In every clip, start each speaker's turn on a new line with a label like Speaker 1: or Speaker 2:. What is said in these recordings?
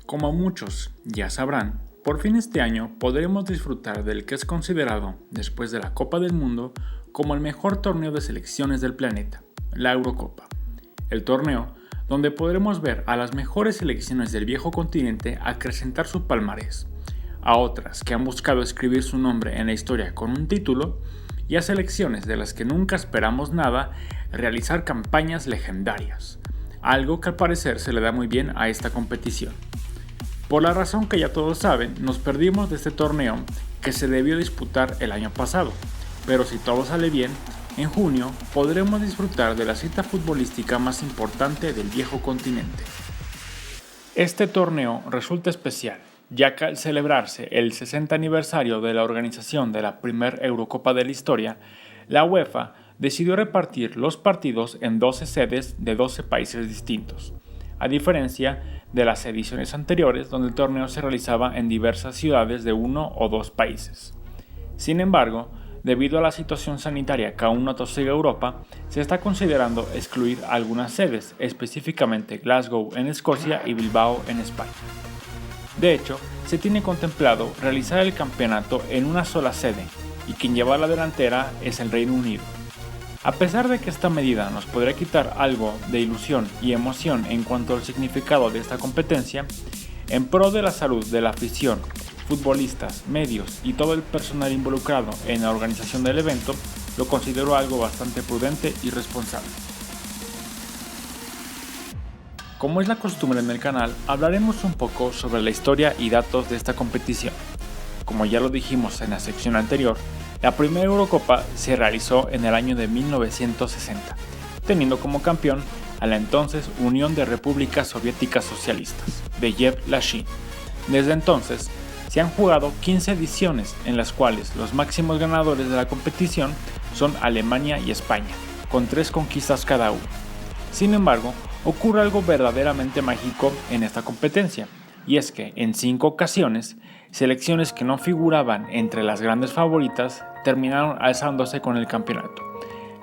Speaker 1: Como muchos ya sabrán, por fin este año podremos disfrutar del que es considerado, después de la Copa del Mundo, como el mejor torneo de selecciones del planeta, la Eurocopa. El torneo donde podremos ver a las mejores selecciones del viejo continente acrecentar su palmarés, a otras que han buscado escribir su nombre en la historia con un título, y a selecciones de las que nunca esperamos nada realizar campañas legendarias, algo que al parecer se le da muy bien a esta competición. Por la razón que ya todos saben, nos perdimos de este torneo que se debió disputar el año pasado, pero si todo sale bien, en junio podremos disfrutar de la cita futbolística más importante del viejo continente. Este torneo resulta especial, ya que al celebrarse el 60 aniversario de la organización de la primera Eurocopa de la historia, la UEFA decidió repartir los partidos en 12 sedes de 12 países distintos, a diferencia de las ediciones anteriores donde el torneo se realizaba en diversas ciudades de uno o dos países. Sin embargo, debido a la situación sanitaria que aún no atosiga Europa, se está considerando excluir algunas sedes, específicamente Glasgow en Escocia y Bilbao en España. De hecho, se tiene contemplado realizar el campeonato en una sola sede, y quien lleva la delantera es el Reino Unido. A pesar de que esta medida nos podría quitar algo de ilusión y emoción en cuanto al significado de esta competencia, en pro de la salud de la afición, futbolistas, medios y todo el personal involucrado en la organización del evento, lo considero algo bastante prudente y responsable. Como es la costumbre en el canal, hablaremos un poco sobre la historia y datos de esta competición. Como ya lo dijimos en la sección anterior, la primera Eurocopa se realizó en el año de 1960, teniendo como campeón a la entonces Unión de Repúblicas Soviéticas Socialistas, de Lev Yashin. Desde entonces, se han jugado 15 ediciones en las cuales los máximos ganadores de la competición son Alemania y España, con 3 conquistas cada uno. Sin embargo, ocurre algo verdaderamente mágico en esta competencia, y es que en 5 ocasiones, selecciones que no figuraban entre las grandes favoritas terminaron alzándose con el campeonato.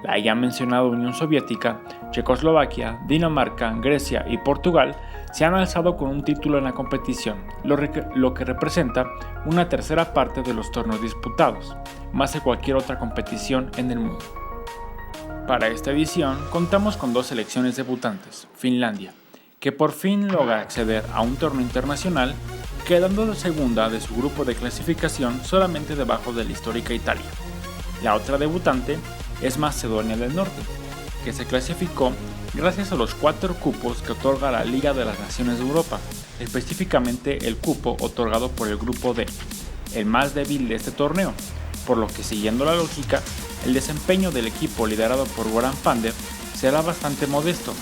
Speaker 1: La ya mencionada Unión Soviética, Checoslovaquia, Dinamarca, Grecia y Portugal se han alzado con un título en la competición, lo que representa una tercera parte de los torneos disputados, más que cualquier otra competición en el mundo. Para esta edición contamos con 2 selecciones debutantes, Finlandia, que por fin logra acceder a un torneo internacional, quedando de segunda de su grupo de clasificación solamente debajo de la histórica Italia. La otra debutante es Macedonia del Norte, que se clasificó gracias a los 4 cupos que otorga la Liga de las Naciones de Europa, específicamente el cupo otorgado por el grupo D, el más débil de este torneo, por lo que siguiendo la lógica, el desempeño del equipo liderado por Goran Pandev será bastante modesto.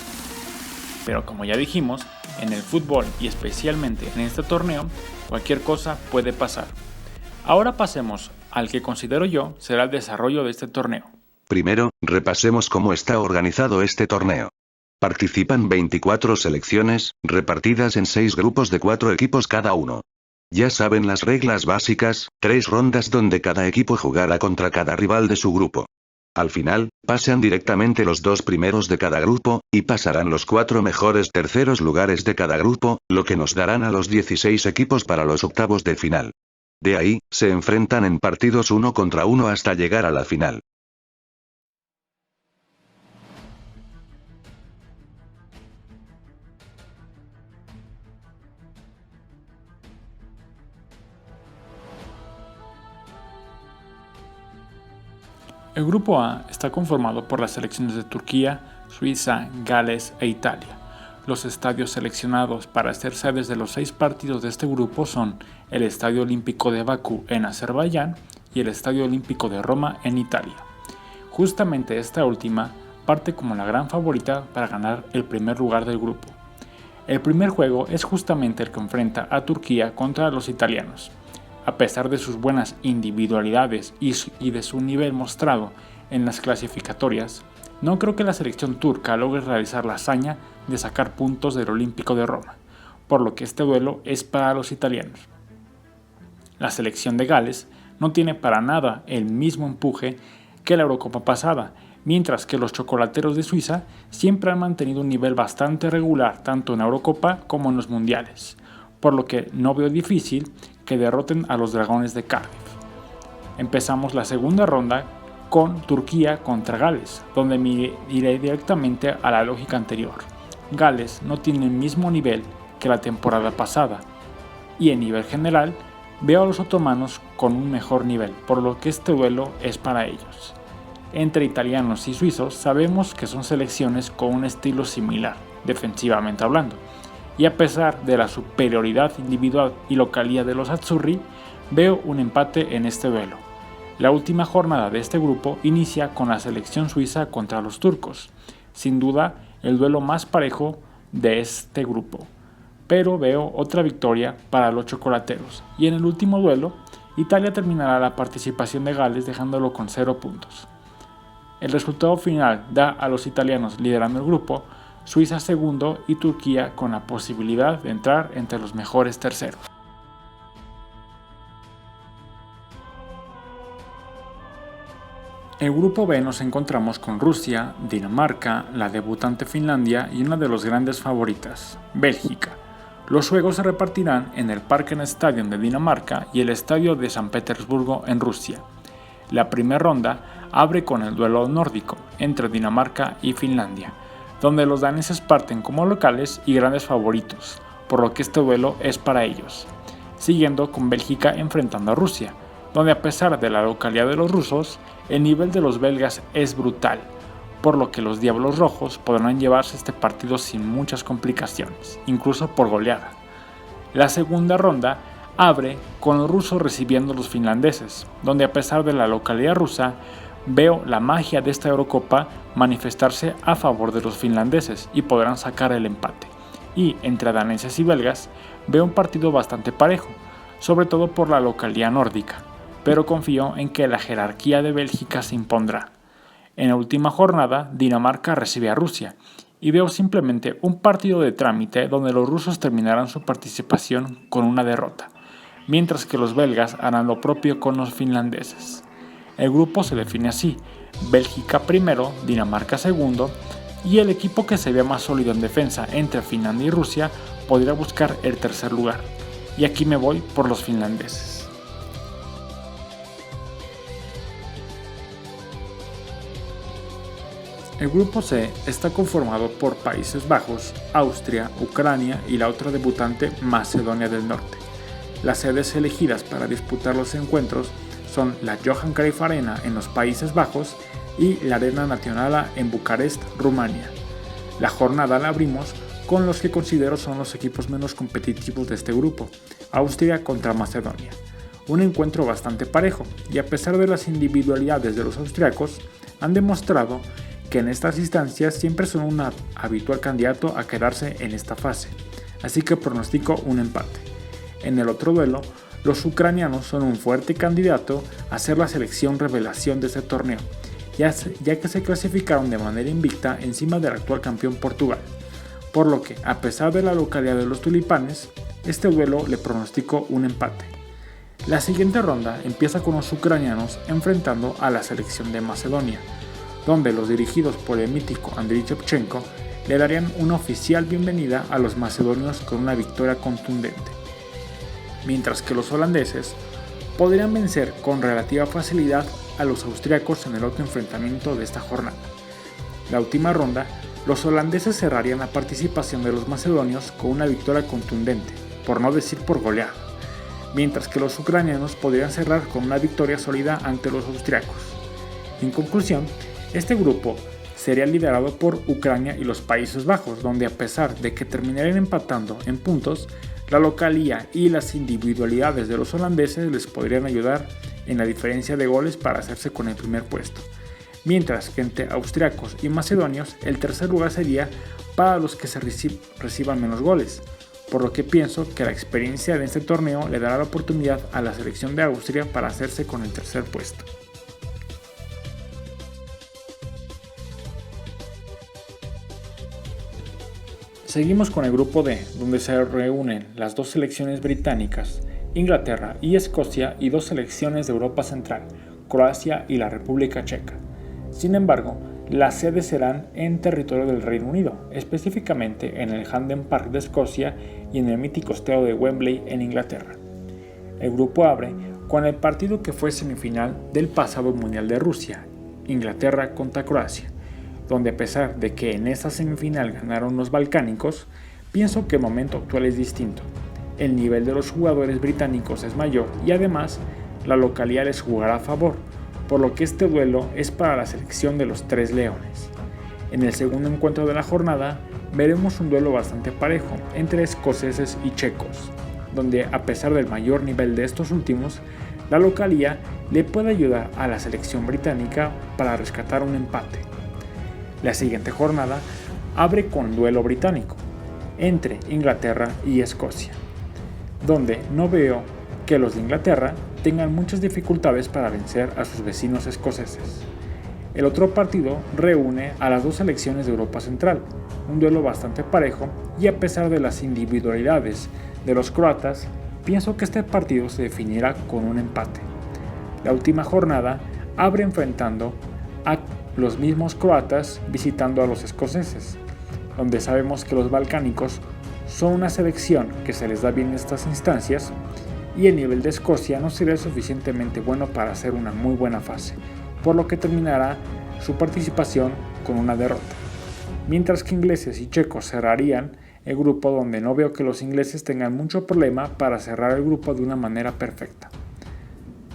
Speaker 1: Pero como ya dijimos, en el fútbol y especialmente en este torneo, cualquier cosa puede pasar. Ahora pasemos al que considero yo será el desarrollo de este torneo.
Speaker 2: Primero, repasemos cómo está organizado este torneo. Participan 24 selecciones, repartidas en 6 grupos de 4 equipos cada uno. Ya saben las reglas básicas, 3 rondas donde cada equipo jugará contra cada rival de su grupo. Al final, pasan directamente los 2 primeros de cada grupo, y pasarán los 4 mejores terceros lugares de cada grupo, lo que nos darán a los 16 equipos para los octavos de final. De ahí, se enfrentan en partidos 1 contra 1 hasta llegar a la final.
Speaker 1: El grupo A está conformado por las selecciones de Turquía, Suiza, Gales e Italia. Los estadios seleccionados para ser sedes de los 6 partidos de este grupo son el Estadio Olímpico de Bakú en Azerbaiyán y el Estadio Olímpico de Roma en Italia. Justamente esta última parte como la gran favorita para ganar el primer lugar del grupo. El primer juego es justamente el que enfrenta a Turquía contra los italianos. A pesar de sus buenas individualidades y de su nivel mostrado en las clasificatorias, no creo que la selección turca logre realizar la hazaña de sacar puntos del Olímpico de Roma, por lo que este duelo es para los italianos. La selección de Gales no tiene para nada el mismo empuje que la Eurocopa pasada, mientras que los chocolateros de Suiza siempre han mantenido un nivel bastante regular tanto en la Eurocopa como en los mundiales, por lo que no veo difícil que derroten a los Dragones de Cardiff. Empezamos la segunda ronda con Turquía contra Gales, donde me iré directamente a la lógica anterior. Gales no tiene el mismo nivel que la temporada pasada, y en nivel general veo a los otomanos con un mejor nivel, por lo que este duelo es para ellos. Entre italianos y suizos sabemos que son selecciones con un estilo similar, defensivamente hablando, y a pesar de la superioridad individual y localía de los azzurri, veo un empate en este duelo. La última jornada de este grupo inicia con la selección suiza contra los turcos, sin duda el duelo más parejo de este grupo, pero veo otra victoria para los chocolateros, y en el último duelo, Italia terminará la participación de Gales dejándolo con 0 puntos. El resultado final da a los italianos liderando el grupo, Suiza segundo y Turquía con la posibilidad de entrar entre los mejores terceros. En el grupo B nos encontramos con Rusia, Dinamarca, la debutante Finlandia y una de los grandes favoritas, Bélgica. Los juegos se repartirán en el Parken-Stadion de Dinamarca y el Estadio de San Petersburgo en Rusia. La primera ronda abre con el duelo nórdico entre Dinamarca y Finlandia, donde los daneses parten como locales y grandes favoritos, por lo que este duelo es para ellos, siguiendo con Bélgica enfrentando a Rusia, donde a pesar de la localidad de los rusos, el nivel de los belgas es brutal, por lo que los Diablos Rojos podrán llevarse este partido sin muchas complicaciones, incluso por goleada. La segunda ronda abre con los rusos recibiendo a los finlandeses, donde a pesar de la localidad rusa, veo la magia de esta Eurocopa manifestarse a favor de los finlandeses y podrán sacar el empate. Y entre daneses y belgas veo un partido bastante parejo, sobre todo por la localidad nórdica, pero confío en que la jerarquía de Bélgica se impondrá. En la última jornada, Dinamarca recibe a Rusia, y veo simplemente un partido de trámite donde los rusos terminarán su participación con una derrota, mientras que los belgas harán lo propio con los finlandeses. El grupo se define así: Bélgica primero, Dinamarca segundo, y el equipo que se vea más sólido en defensa entre Finlandia y Rusia podría buscar el tercer lugar, y aquí me voy por los finlandeses. El grupo C está conformado por Países Bajos, Austria, Ucrania y la otra debutante Macedonia del Norte. Las sedes elegidas para disputar los encuentros son la Johan Cruyff Arena en los Países Bajos y la Arena Națională en Bucarest, Rumania. La jornada la abrimos con los que considero son los equipos menos competitivos de este grupo, Austria contra Macedonia. Un encuentro bastante parejo, y a pesar de las individualidades de los austriacos, han demostrado que en estas instancias siempre son un habitual candidato a quedarse en esta fase, así que pronostico un empate. En el otro duelo, los ucranianos son un fuerte candidato a ser la selección revelación de este torneo, ya que se clasificaron de manera invicta encima del actual campeón Portugal, por lo que, a pesar de la localidad de los tulipanes, este duelo le pronostico un empate. La siguiente ronda empieza con los ucranianos enfrentando a la selección de Macedonia, donde los dirigidos por el mítico Andriy Shevchenko le darían una oficial bienvenida a los macedonios con una victoria contundente, mientras que los holandeses podrían vencer con relativa facilidad a los austriacos en el otro enfrentamiento de esta jornada. La última ronda, los holandeses cerrarían la participación de los macedonios con una victoria contundente, por no decir por goleada, mientras que los ucranianos podrían cerrar con una victoria sólida ante los austriacos. En conclusión, este grupo sería liderado por Ucrania y los Países Bajos, donde a pesar de que terminarían empatando en puntos, la localía y las individualidades de los holandeses les podrían ayudar en la diferencia de goles para hacerse con el primer puesto, mientras que entre austriacos y macedonios el tercer lugar sería para los que se reciban menos goles, por lo que pienso que la experiencia de este torneo le dará la oportunidad a la selección de Austria para hacerse con el tercer puesto. Seguimos con el grupo D, donde se reúnen las dos selecciones británicas, Inglaterra y Escocia, y dos selecciones de Europa Central, Croacia y la República Checa. Sin embargo, las sedes serán en territorio del Reino Unido, específicamente en el Hampden Park de Escocia y en el mítico estadio de Wembley en Inglaterra. El grupo abre con el partido que fue semifinal del pasado Mundial de Rusia, Inglaterra contra Croacia, donde a pesar de que en esta semifinal ganaron los balcánicos, pienso que el momento actual es distinto. El nivel de los jugadores británicos es mayor y además la localidad les jugará a favor, por lo que este duelo es para la selección de los Tres Leones. En el segundo encuentro de la jornada veremos un duelo bastante parejo entre escoceses y checos, donde a pesar del mayor nivel de estos últimos, la localía le puede ayudar a la selección británica para rescatar un empate. La siguiente jornada abre con duelo británico entre Inglaterra y Escocia, donde no veo que los de Inglaterra tengan muchas dificultades para vencer a sus vecinos escoceses. El otro partido reúne a las dos selecciones de Europa Central, un duelo bastante parejo y a pesar de las individualidades de los croatas, pienso que este partido se definirá con un empate. La última jornada abre enfrentando a los mismos croatas visitando a los escoceses, donde sabemos que los balcánicos son una selección que se les da bien en estas instancias y el nivel de Escocia no será suficientemente bueno para hacer una muy buena fase, por lo que terminará su participación con una derrota. Mientras que ingleses y checos cerrarían el grupo, donde no veo que los ingleses tengan mucho problema para cerrar el grupo de una manera perfecta.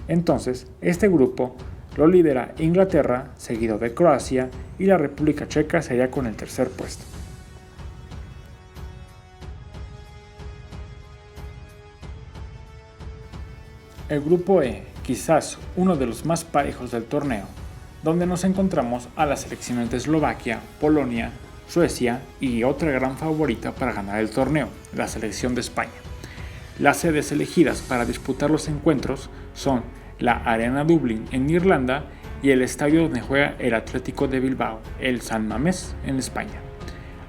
Speaker 1: Entonces, este grupo lo lidera Inglaterra, seguido de Croacia, y la República Checa sería con el tercer puesto. El grupo E, quizás uno de los más parejos del torneo, donde nos encontramos a las selecciones de Eslovaquia, Polonia, Suecia y otra gran favorita para ganar el torneo, la selección de España. Las sedes elegidas para disputar los encuentros son la Arena Dublín en Irlanda y el estadio donde juega el Atlético de Bilbao, el San Mamés en España.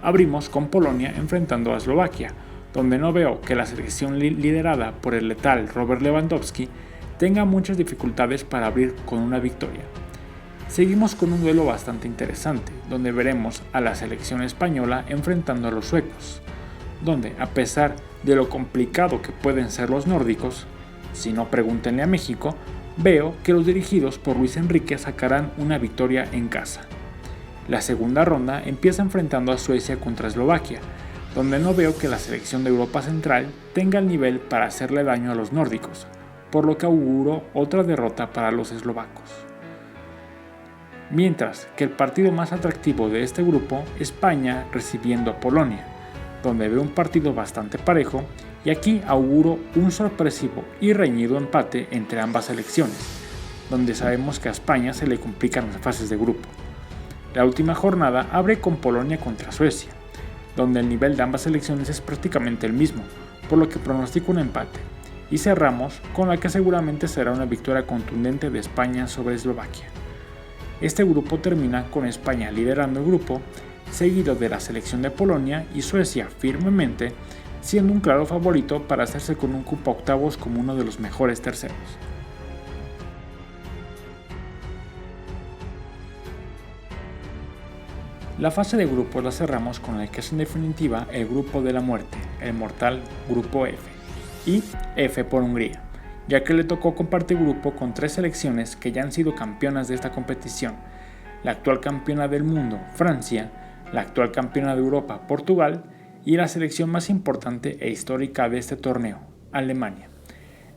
Speaker 1: Abrimos con Polonia enfrentando a Eslovaquia, donde no veo que la selección liderada por el letal Robert Lewandowski tenga muchas dificultades para abrir con una victoria. Seguimos con un duelo bastante interesante, donde veremos a la selección española enfrentando a los suecos, donde a pesar de lo complicado que pueden ser los nórdicos, si no pregúntenle a México, veo que los dirigidos por Luis Enrique sacarán una victoria en casa. La segunda ronda empieza enfrentando a Suecia contra Eslovaquia, donde no veo que la selección de Europa Central tenga el nivel para hacerle daño a los nórdicos, por lo que auguro otra derrota para los eslovacos. Mientras que el partido más atractivo de este grupo, España recibiendo a Polonia, donde veo un partido bastante parejo y aquí auguro un sorpresivo y reñido empate entre ambas selecciones, donde sabemos que a España se le complican las fases de grupo. La última jornada abre con Polonia contra Suecia, donde el nivel de ambas selecciones es prácticamente el mismo, por lo que pronostico un empate, y cerramos con la que seguramente será una victoria contundente de España sobre Eslovaquia. Este grupo termina con España liderando el grupo, seguido de la selección de Polonia y Suecia firmemente, siendo un claro favorito para hacerse con un cupo a octavos como uno de los mejores terceros. La fase de grupos la cerramos con el que es en definitiva el grupo de la muerte, el mortal grupo F, y F por Hungría, ya que le tocó compartir grupo con tres selecciones que ya han sido campeonas de esta competición: la actual campeona del mundo, Francia, la actual campeona de Europa, Portugal, y la selección más importante e histórica de este torneo, Alemania.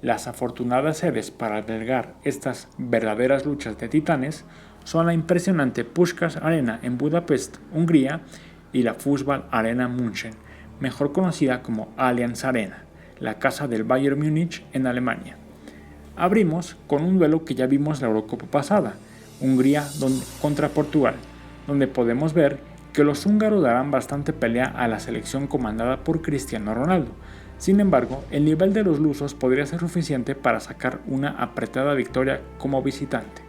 Speaker 1: Las afortunadas sedes para albergar estas verdaderas luchas de titanes son la impresionante Puskás Arena en Budapest, Hungría, y la Fußball Arena München, mejor conocida como Allianz Arena, la casa del Bayern Múnich en Alemania. Abrimos con un duelo que ya vimos la Eurocopa pasada, Hungría contra Portugal, donde podemos ver que los húngaros darán bastante pelea a la selección comandada por Cristiano Ronaldo. Sin embargo, el nivel de los lusos podría ser suficiente para sacar una apretada victoria como visitante.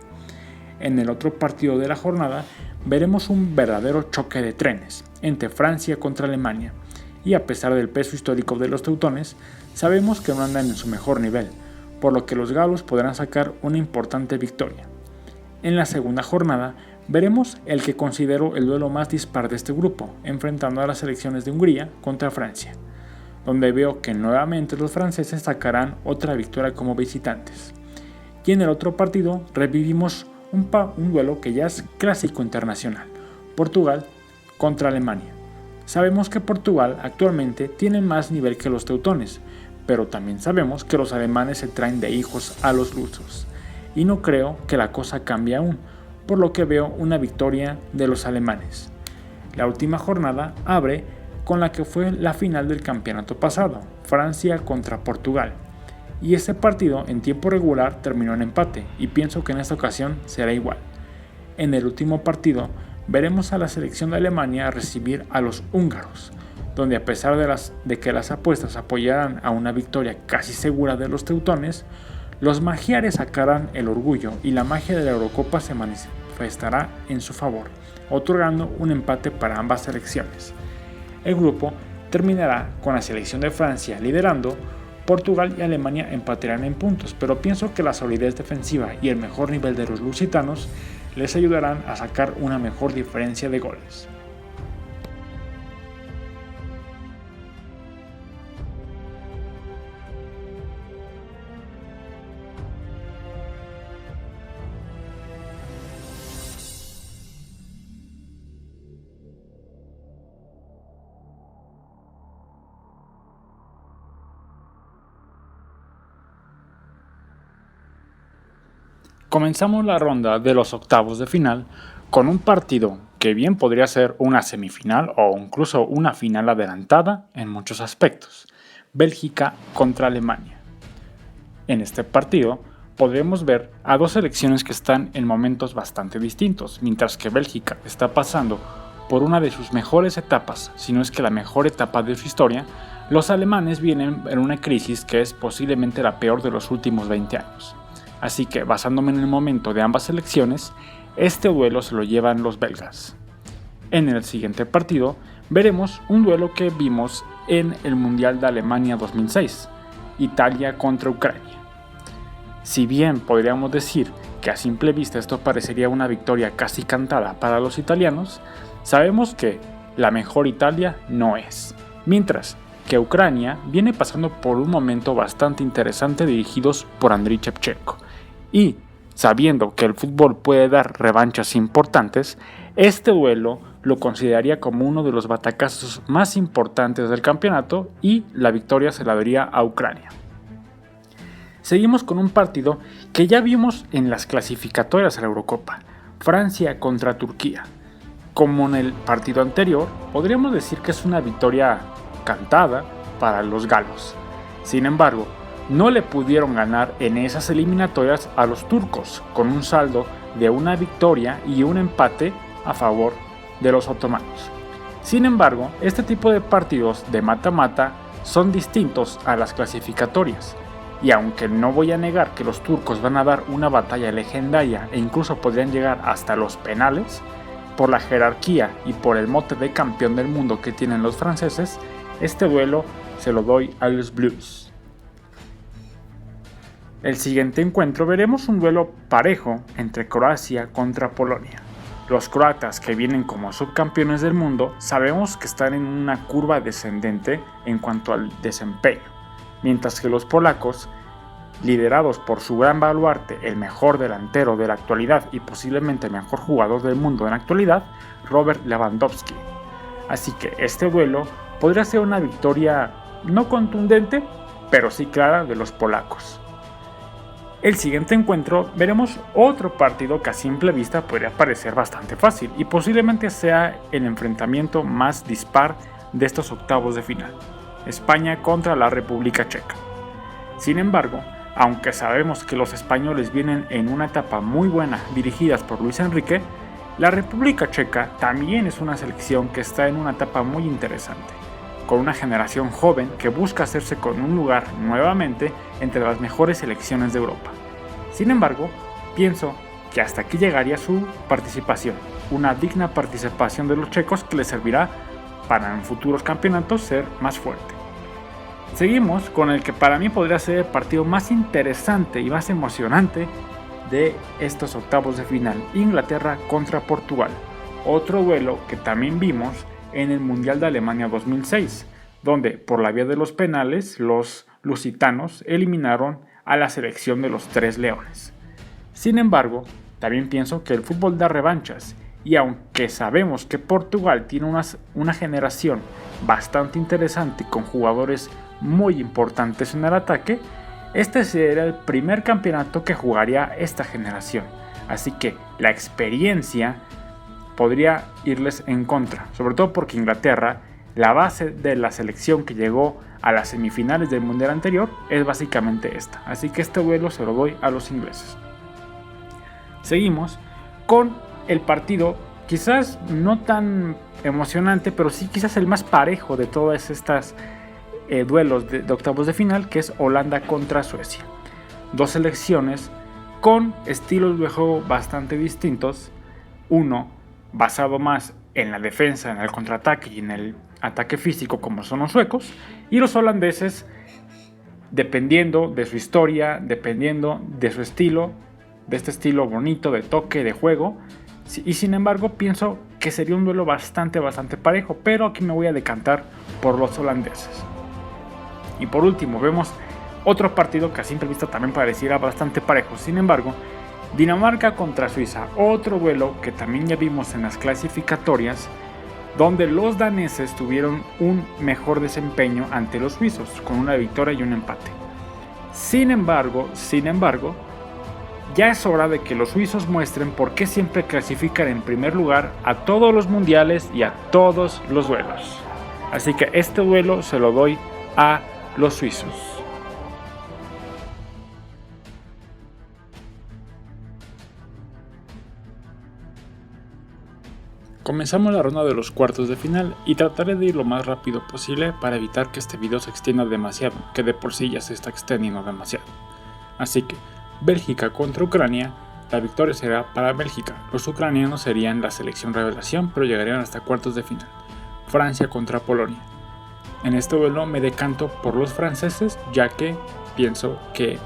Speaker 1: En el otro partido de la jornada veremos un verdadero choque de trenes entre Francia contra Alemania, y a pesar del peso histórico de los teutones, sabemos que no andan en su mejor nivel, por lo que los galos podrán sacar una importante victoria. En la segunda jornada veremos el que considero el duelo más dispar de este grupo, enfrentando a las selecciones de Hungría contra Francia, donde veo que nuevamente los franceses sacarán otra victoria como visitantes. Y en el otro partido revivimos un duelo que ya es clásico internacional, Portugal contra Alemania. Sabemos que Portugal actualmente tiene más nivel que los teutones, pero también sabemos que los alemanes se traen de hijos a los rusos, y no creo que la cosa cambie aún, por lo que veo una victoria de los alemanes. La última jornada abre con la que fue la final del campeonato pasado, Francia contra Portugal, y este partido en tiempo regular terminó en empate, y pienso que en esta ocasión será igual. En el último partido veremos a la selección de Alemania recibir a los húngaros, donde a pesar de que las apuestas apoyaran a una victoria casi segura de los teutones, los magiares sacarán el orgullo y la magia de la Eurocopa se manifestará en su favor, otorgando un empate para ambas selecciones. El grupo terminará con la selección de Francia liderando. Portugal y Alemania empatarán en puntos, pero pienso que la solidez defensiva y el mejor nivel de los lusitanos les ayudarán a sacar una mejor diferencia de goles. Comenzamos la ronda de los octavos de final con un partido que bien podría ser una semifinal o incluso una final adelantada en muchos aspectos, Bélgica contra Alemania. En este partido podremos ver a dos selecciones que están en momentos bastante distintos, mientras que Bélgica está pasando por una de sus mejores etapas, si no es que la mejor etapa de su historia. Los alemanes vienen en una crisis que es posiblemente la peor de los últimos 20 años. Así que, basándome en el momento de ambas selecciones, este duelo se lo llevan los belgas. En el siguiente partido, veremos un duelo que vimos en el Mundial de Alemania 2006, Italia contra Ucrania. Si bien podríamos decir que a simple vista esto parecería una victoria casi cantada para los italianos, sabemos que la mejor Italia no es, mientras que Ucrania viene pasando por un momento bastante interesante dirigidos por Andriy Shevchenko. Y, sabiendo que el fútbol puede dar revanchas importantes, este duelo lo consideraría como uno de los batacazos más importantes del campeonato y la victoria se la daría a Ucrania. Seguimos con un partido que ya vimos en las clasificatorias a la Eurocopa, Francia contra Turquía. Como en el partido anterior, podríamos decir que es una victoria cantada para los galos. Sin embargo, no le pudieron ganar en esas eliminatorias a los turcos, con un saldo de una victoria y un empate a favor de los otomanos. Sin embargo, este tipo de partidos de mata-mata son distintos a las clasificatorias, y aunque no voy a negar que los turcos van a dar una batalla legendaria e incluso podrían llegar hasta los penales, por la jerarquía y por el mote de campeón del mundo que tienen los franceses, este duelo se lo doy a los Blues. El siguiente encuentro veremos un duelo parejo entre Croacia contra Polonia. Los croatas, que vienen como subcampeones del mundo, sabemos que están en una curva descendente en cuanto al desempeño, mientras que los polacos, liderados por su gran baluarte, el mejor delantero de la actualidad y posiblemente el mejor jugador del mundo en la actualidad, Robert Lewandowski. Así que este duelo podría ser una victoria no contundente, pero sí clara de los polacos. El siguiente encuentro veremos otro partido que a simple vista podría parecer bastante fácil y posiblemente sea el enfrentamiento más dispar de estos octavos de final, España contra la República Checa. Sin embargo, aunque sabemos que los españoles vienen en una etapa muy buena dirigidas por Luis Enrique, la República Checa también es una selección que está en una etapa muy interesante, con una generación joven que busca hacerse con un lugar nuevamente entre las mejores selecciones de Europa. Sin embargo, pienso que hasta aquí llegaría su participación, una digna participación de los checos que les servirá para en futuros campeonatos ser más fuerte. Seguimos con el que para mí podría ser el partido más interesante y más emocionante de estos octavos de final, Inglaterra contra Portugal, otro duelo que también vimos en el Mundial de Alemania 2006, donde por la vía de los penales los lusitanos eliminaron a la selección de los Tres Leones. Sin embargo, también pienso que el fútbol da revanchas, y aunque sabemos que Portugal tiene una generación bastante interesante con jugadores muy importantes en el ataque, este sería el primer campeonato que jugaría esta generación, así que la experiencia podría irles en contra, sobre todo porque Inglaterra, la base de la selección que llegó a las semifinales del mundial anterior, es básicamente esta, así que este duelo se lo doy a los ingleses. Seguimos con el partido quizás no tan emocionante, pero sí quizás el más parejo de todas estas duelos de octavos de final, que es Holanda contra Suecia. Dos selecciones con estilos de juego bastante distintos, uno basado más en la defensa, en el contraataque y en el ataque físico, como son los suecos, y los holandeses, dependiendo de su historia, dependiendo de su estilo, de este estilo bonito de toque, de juego, y sin embargo pienso que sería un duelo bastante parejo, pero aquí me voy a decantar por los holandeses. Y por último vemos otro partido que a simple vista también pareciera bastante parejo, sin embargo, Dinamarca contra Suiza, otro duelo que también ya vimos en las clasificatorias, donde los daneses tuvieron un mejor desempeño ante los suizos, con una victoria y un empate. Sin embargo, ya es hora de que los suizos muestren por qué siempre clasifican en primer lugar a todos los mundiales y a todos los duelos. Así que este duelo se lo doy a los suizos. Comenzamos la ronda de los cuartos de final y trataré de ir lo más rápido posible para evitar que este video se extienda demasiado, que de por sí ya se está extendiendo demasiado. Así que, Bélgica contra Ucrania, la victoria será para Bélgica. Los ucranianos serían la selección revelación, pero llegarían hasta cuartos de final. Francia contra Polonia. En este duelo me decanto por los franceses, ya que pienso que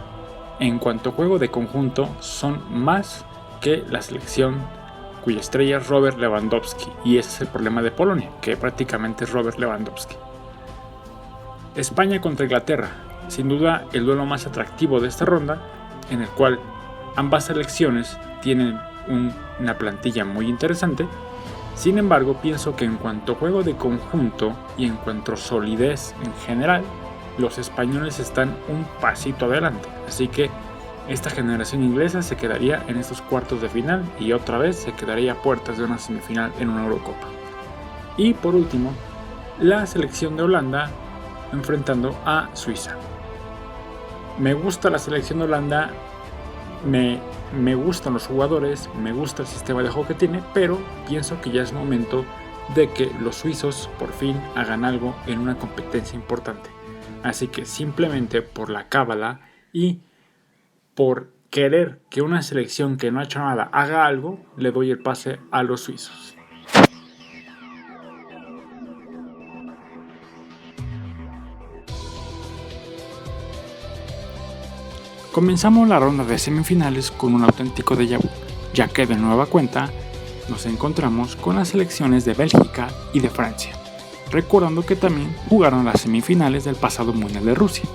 Speaker 1: en cuanto a juego de conjunto son más que la selección cuya estrella es Robert Lewandowski, y ese es el problema de Polonia, que prácticamente es Robert Lewandowski. España contra Inglaterra, sin duda el duelo más atractivo de esta ronda, en el cual ambas selecciones tienen una plantilla muy interesante. Sin embargo, pienso que en cuanto a juego de conjunto y en cuanto a solidez en general, los españoles están un pasito adelante, así que esta generación inglesa se quedaría en estos cuartos de final y otra vez se quedaría a puertas de una semifinal en una Eurocopa. Y por último, la selección de Holanda enfrentando a Suiza. Me gusta la selección de Holanda, me gustan los jugadores, me gusta el sistema de juego que tiene, pero pienso que ya es momento de que los suizos por fin hagan algo en una competencia importante. Así que simplemente por la cábala y por querer que una selección que no ha hecho nada haga algo, le doy el pase a los suizos. Comenzamos la ronda de semifinales con un auténtico déjà vu, ya que de nueva cuenta nos encontramos con las selecciones de Bélgica y de Francia, recordando que también jugaron las semifinales del pasado Mundial de Rusia,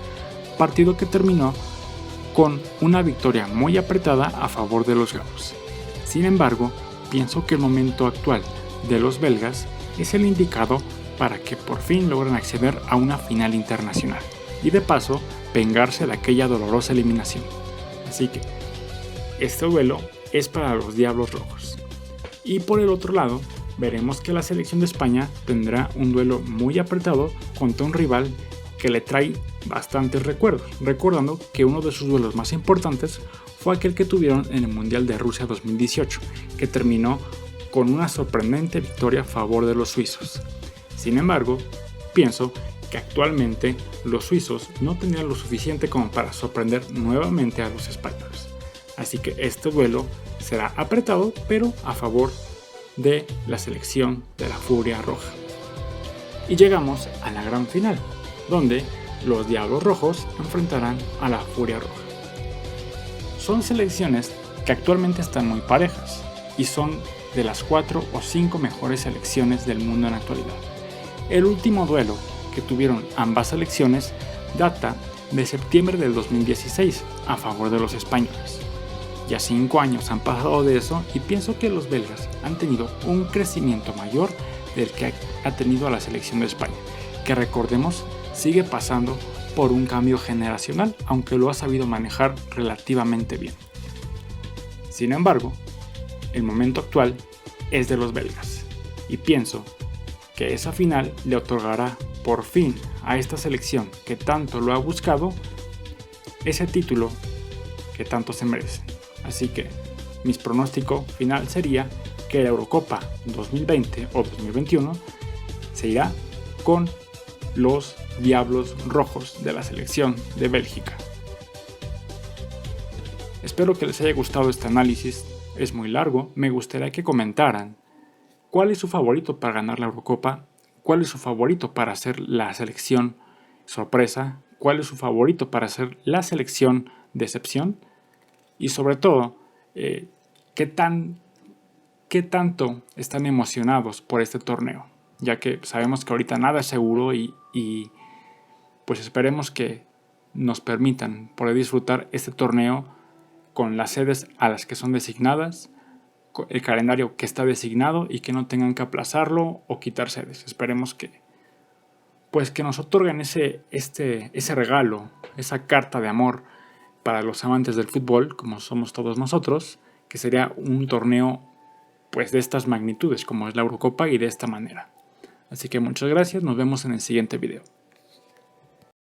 Speaker 1: partido que terminó con una victoria muy apretada a favor de los galos. Sin embargo, pienso que el momento actual de los belgas es el indicado para que por fin logren acceder a una final internacional y de paso vengarse de aquella dolorosa eliminación. Así que este duelo es para los Diablos Rojos. Y por el otro lado, veremos que la selección de España tendrá un duelo muy apretado contra un rival que le trae bastantes recuerdos, recordando que uno de sus duelos más importantes fue aquel que tuvieron en el Mundial de Rusia 2018, que terminó con una sorprendente victoria a favor de los suizos. Sin embargo, pienso que actualmente los suizos no tendrían lo suficiente como para sorprender nuevamente a los españoles. Así que este duelo será apretado, pero a favor de la selección de la Furia Roja. Y llegamos a la gran final, donde los Diablos Rojos enfrentarán a la Furia Roja. Son selecciones que actualmente están muy parejas y son de las 4 o 5 mejores selecciones del mundo en la actualidad. El último duelo que tuvieron ambas selecciones data de septiembre del 2016 a favor de los españoles. Ya 5 años han pasado de eso y pienso que los belgas han tenido un crecimiento mayor del que ha tenido la selección de España, que recordemos sigue pasando por un cambio generacional, aunque lo ha sabido manejar relativamente bien. Sin embargo, el momento actual es de los belgas y pienso que esa final le otorgará por fin a esta selección que tanto lo ha buscado ese título que tanto se merece. Así que mi pronóstico final sería que la Eurocopa 2020 o 2021 se irá con los Diablos Rojos de la selección de Bélgica. Espero que les haya gustado este análisis, es muy largo, me gustaría que comentaran cuál es su favorito para ganar la Eurocopa, cuál es su favorito para ser la selección sorpresa, cuál es su favorito para ser la selección decepción y sobre todo, qué tanto están emocionados por este torneo, ya que sabemos que ahorita nada es seguro y pues esperemos que nos permitan poder disfrutar este torneo con las sedes a las que son designadas, el calendario que está designado y que no tengan que aplazarlo o quitar sedes. Esperemos que nos otorguen ese regalo, esa carta de amor para los amantes del fútbol, como somos todos nosotros, que sería un torneo pues de estas magnitudes como es la Eurocopa y de esta manera. Así que muchas gracias, nos vemos en el siguiente video.